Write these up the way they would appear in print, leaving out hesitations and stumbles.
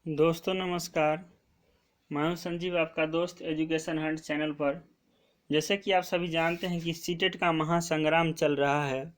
दोस्तों नमस्कार। मैं हूं संजीव, आपका दोस्त एजुकेशन हंट चैनल पर। जैसे कि आप सभी जानते हैं कि सीटेट का महासंग्राम चल रहा है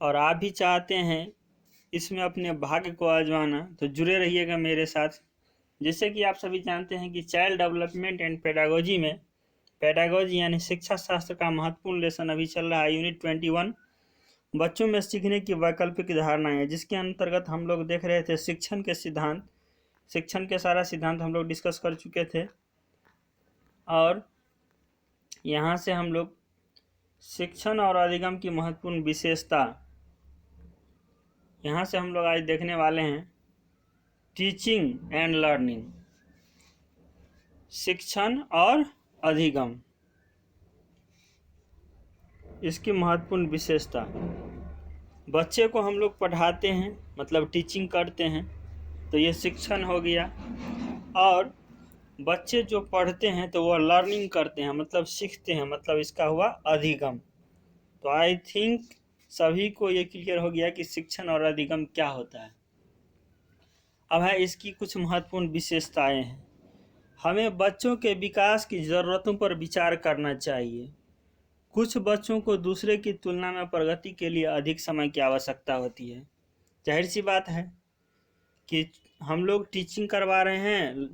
और आप भी चाहते हैं इसमें अपने भाग्य को आजमाना, तो जुड़े रहिएगा मेरे साथ। जैसे कि आप सभी जानते हैं कि चाइल्ड डेवलपमेंट एंड पेडागोजी में पेडागोजी यानी शिक्षा शास्त्र का महत्वपूर्ण लेसन अभी चल रहा है। यूनिट 21 बच्चों में सीखने की वैकल्पिक धारणाएं, जिसके अंतर्गत हम लोग देख रहे थे शिक्षण के सारा सिद्धांत हम लोग डिस्कस कर चुके थे। और यहाँ से हम लोग शिक्षण और अधिगम की महत्वपूर्ण विशेषता यहाँ से हम लोग आज देखने वाले हैं। टीचिंग एंड लर्निंग, शिक्षण और अधिगम, इसकी महत्वपूर्ण विशेषता। बच्चे को हम लोग पढ़ाते हैं, मतलब टीचिंग करते हैं, तो ये शिक्षण हो गया। और बच्चे जो पढ़ते हैं तो वो लर्निंग करते हैं, मतलब सीखते हैं, मतलब इसका हुआ अधिगम। तो आई थिंक सभी को ये क्लियर हो गया कि शिक्षण और अधिगम क्या होता है। अब है इसकी कुछ महत्वपूर्ण विशेषताएं हैं। हमें बच्चों के विकास की ज़रूरतों पर विचार करना चाहिए। कुछ बच्चों को दूसरे की तुलना में प्रगति के लिए अधिक समय की आवश्यकता होती है। जाहिर सी बात है कि हम लोग टीचिंग करवा रहे हैं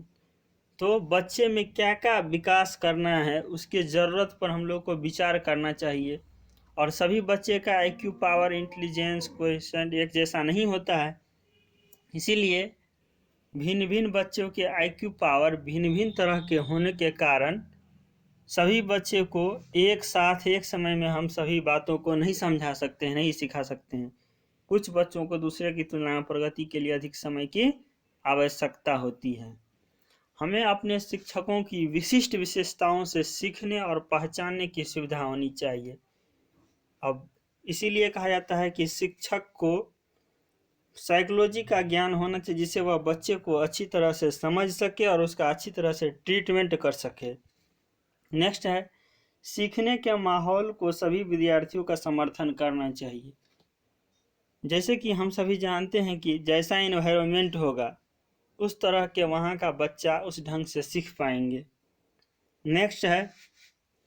तो बच्चे में क्या क्या विकास करना है, उसके ज़रूरत पर हम लोग को विचार करना चाहिए। और सभी बच्चे का IQ पावर, इंटेलिजेंस, कोएफिशिएंट एक जैसा नहीं होता है। इसीलिए भिन्न भिन्न बच्चों के IQ पावर भिन्न भिन्न तरह के होने के कारण सभी बच्चे को एक साथ एक समय में हम सभी बातों को नहीं समझा सकते हैं, नहीं सिखा सकते हैं। कुछ बच्चों को दूसरे की तुलना में प्रगति के लिए अधिक समय की आवश्यकता होती है। हमें अपने शिक्षकों की विशिष्ट विशेषताओं से सीखने और पहचानने की सुविधा होनी चाहिए। अब इसीलिए कहा जाता है कि शिक्षक को साइकोलॉजी का ज्ञान होना चाहिए, जिससे वह बच्चे को अच्छी तरह से समझ सके और उसका अच्छी तरह से ट्रीटमेंट कर सके। नेक्स्ट है, सीखने के माहौल को सभी विद्यार्थियों का समर्थन करना चाहिए। जैसे कि हम सभी जानते हैं कि जैसा इन्वायरमेंट होगा उस तरह के वहाँ का बच्चा उस ढंग से सीख पाएंगे। नेक्स्ट है,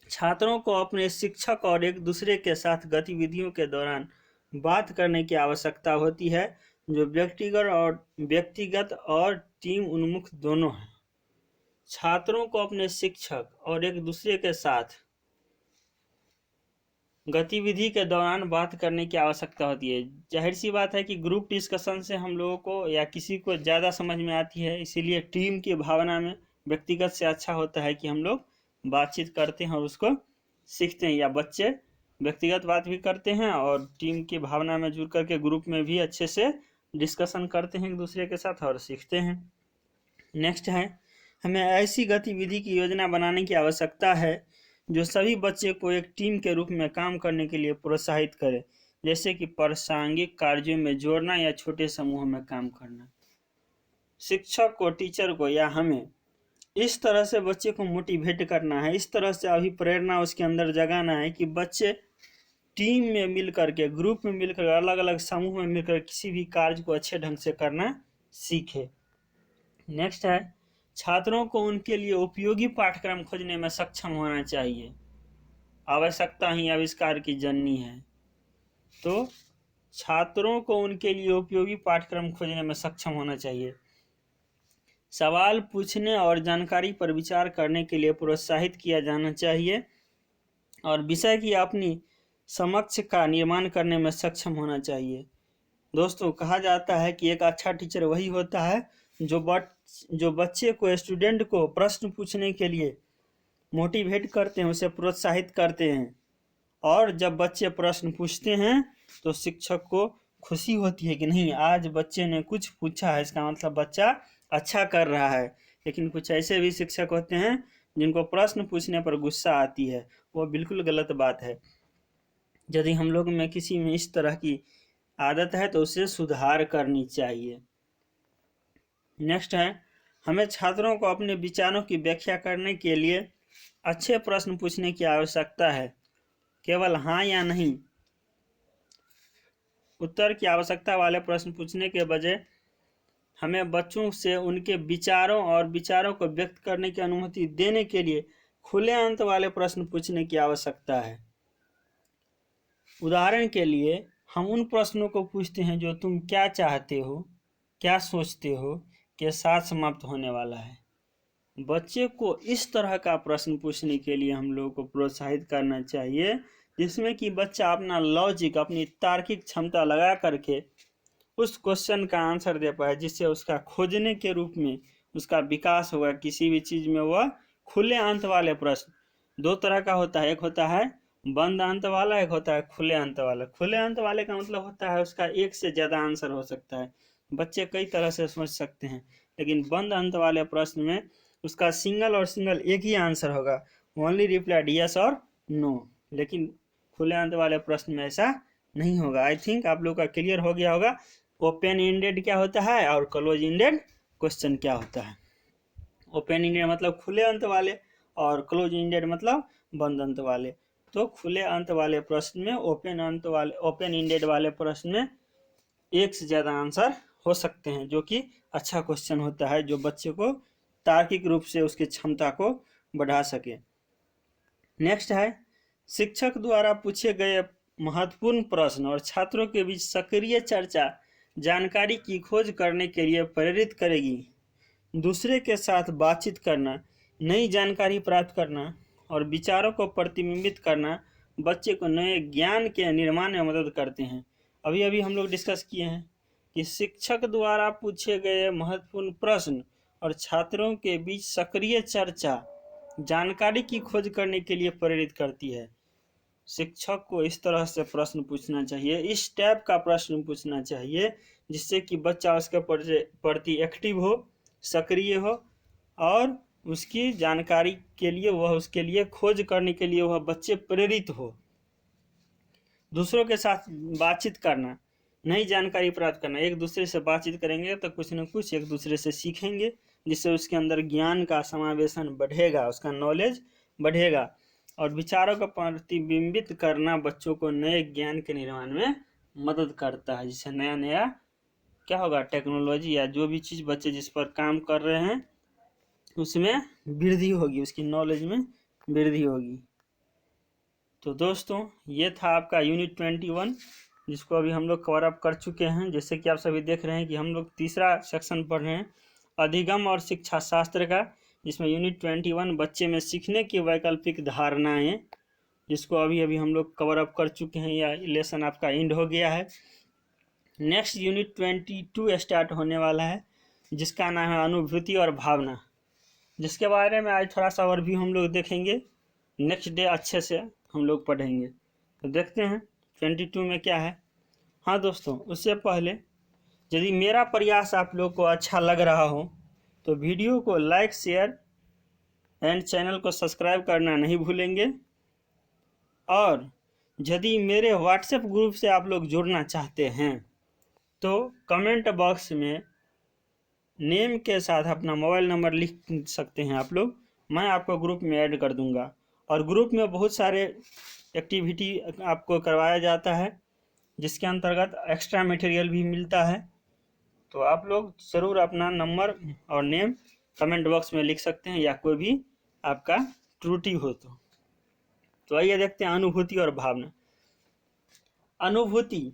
छात्रों को अपने शिक्षक और एक दूसरे के साथ गतिविधियों के दौरान बात करने की आवश्यकता होती है, जो व्यक्तिगत और टीम उन्मुख दोनों हैं। छात्रों को अपने शिक्षक और एक दूसरे के साथ गतिविधि के दौरान बात करने की आवश्यकता होती है। जाहिर सी बात है कि ग्रुप डिस्कशन से हम लोगों को या किसी को ज़्यादा समझ में आती है, इसीलिए टीम की भावना में व्यक्तिगत से अच्छा होता है कि हम लोग बातचीत करते हैं और उसको सीखते हैं, या बच्चे व्यक्तिगत बात भी करते हैं और टीम की भावना में जुड़ करके ग्रुप में भी अच्छे से डिस्कशन करते हैं एक दूसरे के साथ और सीखते हैं। नेक्स्ट है, हमें ऐसी गतिविधि की योजना बनाने की आवश्यकता है जो सभी बच्चे को एक टीम के रूप में काम करने के लिए प्रोत्साहित करे, जैसे कि प्रासंगिक कार्यों में जोड़ना या छोटे समूह में काम करना। शिक्षक को, टीचर को या हमें इस तरह से बच्चे को मोटिवेट करना है, इस तरह से अभिप्रेरणा उसके अंदर जगाना है कि बच्चे टीम में मिलकर के, ग्रुप में मिलकर, अलग अलग समूह में मिलकर किसी भी कार्य को अच्छे ढंग से करना सीखे। नेक्स्ट है, छात्रों को उनके लिए उपयोगी पाठ्यक्रम खोजने में सक्षम होना चाहिए। आवश्यकता ही आविष्कार की जननी है। तो छात्रों को उनके लिए उपयोगी पाठ्यक्रम खोजने में सक्षम होना चाहिए। सवाल पूछने और जानकारी पर विचार करने के लिए प्रोत्साहित किया जाना चाहिए और विषय की अपनी समझ का निर्माण करने में सक्षम होना चाहिए। दोस्तों, कहा जाता है कि एक अच्छा टीचर वही होता है जो बच्चे को, स्टूडेंट को प्रश्न पूछने के लिए मोटिवेट करते हैं, उसे प्रोत्साहित करते हैं। और जब बच्चे प्रश्न पूछते हैं तो शिक्षक को खुशी होती है कि नहीं, आज बच्चे ने कुछ पूछा है, इसका मतलब बच्चा अच्छा कर रहा है। लेकिन कुछ ऐसे भी शिक्षक होते हैं जिनको प्रश्न पूछने पर गुस्सा आती है, वो बिल्कुल गलत बात है। यदि हम लोग में किसी में इस तरह की आदत है तो उसे सुधार करनी चाहिए। नेक्स्ट है, हमें छात्रों को अपने विचारों की व्याख्या करने के लिए अच्छे प्रश्न पूछने की आवश्यकता है। केवल हाँ या नहीं उत्तर की आवश्यकता वाले प्रश्न पूछने के बजाय हमें बच्चों से उनके विचारों को व्यक्त करने की अनुमति देने के लिए खुले अंत वाले प्रश्न पूछने की आवश्यकता है। उदाहरण के लिए हम उन प्रश्नों को पूछते हैं जो तुम क्या चाहते हो, क्या सोचते हो के साथ समाप्त होने वाला है। बच्चे को इस तरह का प्रश्न पूछने के लिए हम लोगों को प्रोत्साहित करना चाहिए जिसमें कि बच्चा अपना लॉजिक, अपनी तार्किक क्षमता लगा करके उस क्वेश्चन का आंसर दे पाए, जिससे उसका खोजने के रूप में उसका विकास होगा किसी भी चीज में। वह खुले अंत वाले प्रश्न दो तरह का होता है, एक होता है बंद अंत वाला, एक होता है खुले अंत वाला। खुले अंत वाले का मतलब होता है उसका एक से ज्यादा आंसर हो सकता है, बच्चे कई तरह से सोच सकते हैं। लेकिन बंद अंत वाले प्रश्न में उसका सिंगल और सिंगल एक ही आंसर होगा, ओनली रिप्लाइड यस और नो। लेकिन खुले अंत वाले प्रश्न में ऐसा नहीं होगा। आई थिंक आप लोग का क्लियर हो गया होगा ओपन इंडेड क्या होता है और क्लोज इंडेड क्वेश्चन क्या होता है। ओपन इंडेड मतलब खुले अंत वाले और क्लोज इंडेड मतलब बंद अंत वाले। तो खुले अंत वाले प्रश्न में, ओपन इंडेड वाले प्रश्न में एक से ज्यादा आंसर हो सकते हैं, जो कि अच्छा क्वेश्चन होता है, जो बच्चे को तार्किक रूप से उसकी क्षमता को बढ़ा सके। नेक्स्ट है शिक्षक द्वारा पूछे गए महत्वपूर्ण प्रश्न और छात्रों के बीच सक्रिय चर्चा जानकारी की खोज करने के लिए प्रेरित करेगी। दूसरे के साथ बातचीत करना, नई जानकारी प्राप्त करना और विचारों को प्रतिबिंबित करना बच्चे को नए ज्ञान के निर्माण में मदद करते हैं। अभी अभी हम लोग डिस्कस किए हैं कि शिक्षक द्वारा पूछे गए महत्वपूर्ण प्रश्न और छात्रों के बीच सक्रिय चर्चा जानकारी की खोज करने के लिए प्रेरित करती है। शिक्षक को इस तरह से प्रश्न पूछना चाहिए, इस टाइप का प्रश्न पूछना चाहिए जिससे कि बच्चा उसके प्रति एक्टिव हो, सक्रिय हो और उसकी जानकारी के लिए, वह उसके लिए खोज करने के लिए वह बच्चे प्रेरित हो। दूसरों के साथ बातचीत करना, नई जानकारी प्राप्त करना, एक दूसरे से बातचीत करेंगे तो कुछ न कुछ एक दूसरे से सीखेंगे, जिससे उसके अंदर ज्ञान का समावेशन बढ़ेगा, उसका नॉलेज बढ़ेगा। और विचारों को प्रतिबिंबित करना बच्चों को नए ज्ञान के निर्माण में मदद करता है, जिससे नया नया क्या होगा, टेक्नोलॉजी या जो भी चीज़ बच्चे जिस पर काम कर रहे हैं उसमें वृद्धि होगी, उसकी नॉलेज में वृद्धि होगी। तो दोस्तों ये था आपका यूनिट 21, जिसको अभी हम लोग कवर अप कर चुके हैं। जैसे कि आप सभी देख रहे हैं कि हम लोग तीसरा सेक्शन पढ़ रहे हैं, अधिगम और शिक्षा शास्त्र का, जिसमें यूनिट 21 बच्चे में सीखने की वैकल्पिक धारणाएं, जिसको अभी अभी हम लोग कवर अप कर चुके हैं, या लेसन आपका एंड हो गया है। नेक्स्ट यूनिट 22 स्टार्ट होने वाला है, जिसका नाम है अनुभूति और भावना, जिसके बारे में आज थोड़ा सा ओवरव्यू हम लोग देखेंगे। नेक्स्ट डे अच्छे से हम लोग पढ़ेंगे। तो देखते हैं 22 में क्या है। हाँ दोस्तों, उससे पहले यदि मेरा प्रयास आप लोग को अच्छा लग रहा हो तो वीडियो को लाइक, शेयर एंड चैनल को सब्सक्राइब करना नहीं भूलेंगे। और यदि मेरे व्हाट्सएप ग्रुप से आप लोग जुड़ना चाहते हैं तो कमेंट बॉक्स में नेम के साथ अपना मोबाइल नंबर लिख सकते हैं आप लोग, मैं आपको ग्रुप में ऐड कर दूंगा। और ग्रुप में बहुत सारे एक्टिविटी आपको करवाया जाता है, जिसके अंतर्गत एक्स्ट्रा मटेरियल भी मिलता है। तो आप लोग ज़रूर अपना नंबर और नेम कमेंट बॉक्स में लिख सकते हैं, या कोई भी आपका त्रुटि हो तो आइए देखते हैं अनुभूति और भावना। अनुभूति,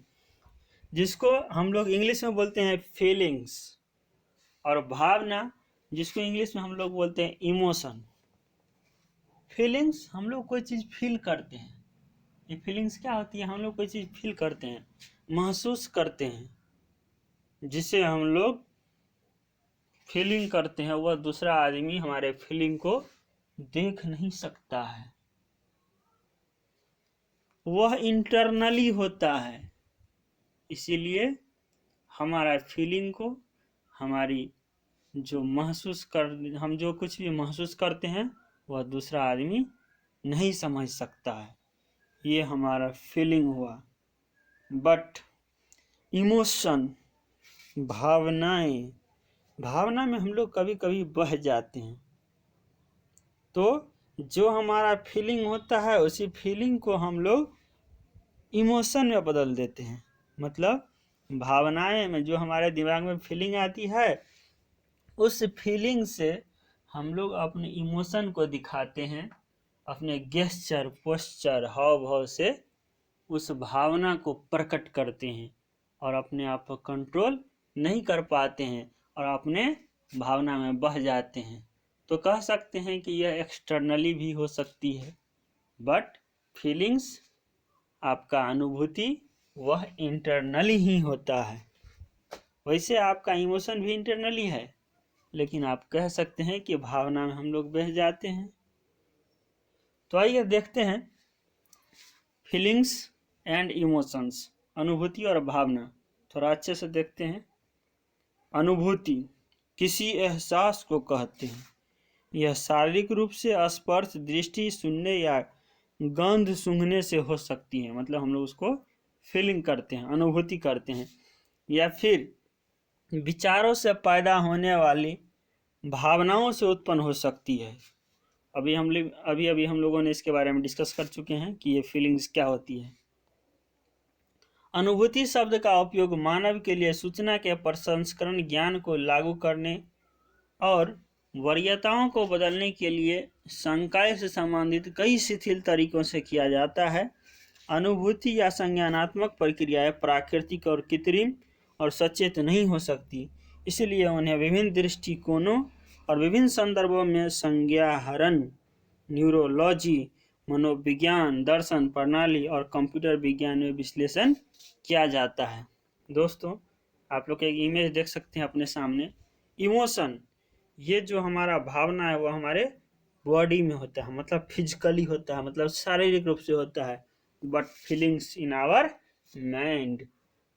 जिसको हम लोग इंग्लिश में बोलते हैं फीलिंग्स, और भावना, जिसको इंग्लिश में हम लोग बोलते हैं इमोशन। फीलिंग्स, हम लोग कोई चीज़ फील करते हैं। ये फीलिंग्स क्या होती है, हम लोग कोई चीज़ फील करते हैं, महसूस करते हैं, जिसे हम लोग फीलिंग करते हैं। वह दूसरा आदमी हमारे फीलिंग को देख नहीं सकता है, वह इंटरनली होता है। इसीलिए हमारा फीलिंग को, हमारी जो हम जो कुछ भी महसूस करते हैं वह दूसरा आदमी नहीं समझ सकता है, ये हमारा फीलिंग हुआ। बट इमोशन, भावनाएं, भावना में हम लोग कभी कभी बह जाते हैं, तो जो हमारा फीलिंग होता है उसी फीलिंग को हम लोग इमोशन में बदल देते हैं। मतलब भावनाएं में जो हमारे दिमाग में फीलिंग आती है, उस फीलिंग से हम लोग अपने इमोशन को दिखाते हैं, अपने गेस्चर, पोस्चर, हाव भाव से उस भावना को प्रकट करते हैं और अपने आप को कंट्रोल नहीं कर पाते हैं और अपने भावना में बह जाते हैं। तो कह सकते हैं कि यह एक्सटर्नली भी हो सकती है, बट फीलिंग्स, आपका अनुभूति, वह इंटरनली ही होता है। वैसे आपका इमोशन भी इंटरनली है, लेकिन आप कह सकते हैं कि भावना में हम लोग बह जाते हैं। तो आइए देखते हैं फीलिंग्स एंड इमोशंस, अनुभूति और भावना, थोड़ा अच्छे से देखते हैं। अनुभूति किसी एहसास को कहते हैं। यह शारीरिक रूप से स्पर्श, दृष्टि, सुनने या गंध सूंघने से हो सकती है। मतलब हम लोग उसको फीलिंग करते हैं, अनुभूति करते हैं। या फिर विचारों से पैदा होने वाली भावनाओं से उत्पन्न हो सकती है। अभी हम लोगों ने इसके बारे में डिस्कस कर चुके हैं कि ये फीलिंग्स क्या होती है। अनुभूति शब्द का उपयोग मानव के लिए सूचना के प्रसंस्करण, ज्ञान को लागू करने और वरीयताओं को बदलने के लिए संकाय से संबंधित कई शिथिल तरीकों से किया जाता है। अनुभूति या संज्ञानात्मक प्रक्रियाएं प्राकृतिक और कृत्रिम और सचेत नहीं हो सकती, इसलिए उन्हें विभिन्न दृष्टिकोणों और विभिन्न संदर्भों में संज्ञाहरण, न्यूरोलॉजी, मनोविज्ञान, दर्शन प्रणाली और कंप्यूटर विज्ञान में विश्लेषण किया जाता है। दोस्तों, आप लोग एक इमेज देख सकते हैं अपने सामने। इमोशन, ये जो हमारा भावना है वो हमारे बॉडी में होता है, मतलब फिजिकली होता है, मतलब शारीरिक रूप से होता है। But feelings in our mind,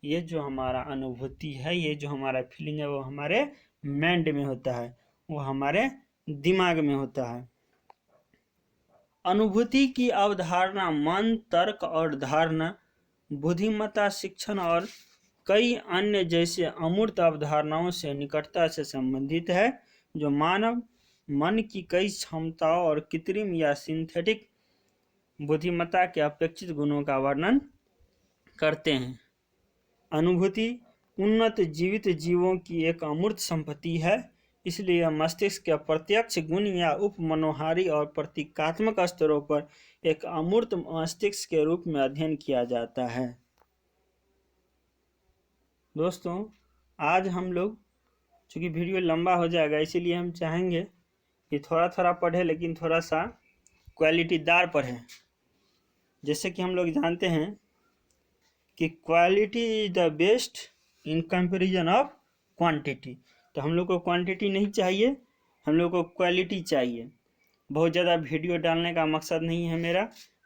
ये जो हमारा अनुभूति है, ये जो हमारा फीलिंग है, वो हमारे माइंड में होता है, वो हमारे दिमाग में होता है। अनुभूति की अवधारणा मन, तर्क और धारणा, बुद्धिमत्ता, शिक्षण और कई अन्य जैसे अमूर्त अवधारणाओं से निकटता से संबंधित है, जो मानव मन की कई क्षमताओं और कृत्रिम या सिंथेटिक बुद्धिमत्ता के अपेक्षित गुणों का वर्णन करते हैं। अनुभूति उन्नत जीवित जीवों की एक अमूर्त संपत्ति है, इसलिए यह मस्तिष्क के प्रत्यक्ष गुण या उपमनोहारी और प्रतीकात्मक स्तरों पर एक अमूर्त मस्तिष्क के रूप में अध्ययन किया जाता है। दोस्तों, आज हम लोग, चूँकि वीडियो लंबा हो जाएगा, इसीलिए हम चाहेंगे कि थोड़ा थोड़ा पढ़ें, लेकिन थोड़ा सा क्वालिटीदार पढ़ें। जैसे कि हम लोग जानते हैं कि quality is the best in comparison of quantity. तो हम लोग को क्वांटिटी नहीं चाहिए, हम लोग को क्वालिटी चाहिए। बहुत ज़्यादा वीडियो डालने का मकसद नहीं है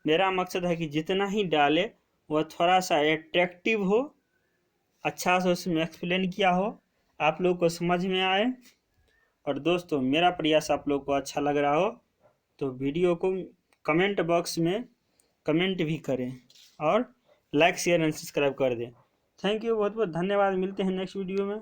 मेरा मकसद है कि जितना ही डाले वह थोड़ा सा एट्रैक्टिव हो, अच्छा से उसमें एक्सप्लेन किया हो, आप लोग को समझ में आए। और दोस्तों, मेरा प्रयास आप लोग को अच्छा लग रहा हो तो वीडियो को कमेंट बॉक्स में कमेंट भी करें और लाइक, शेयर एंड सब्सक्राइब कर दें। थैंक यू, बहुत बहुत धन्यवाद। मिलते हैं नेक्स्ट वीडियो में।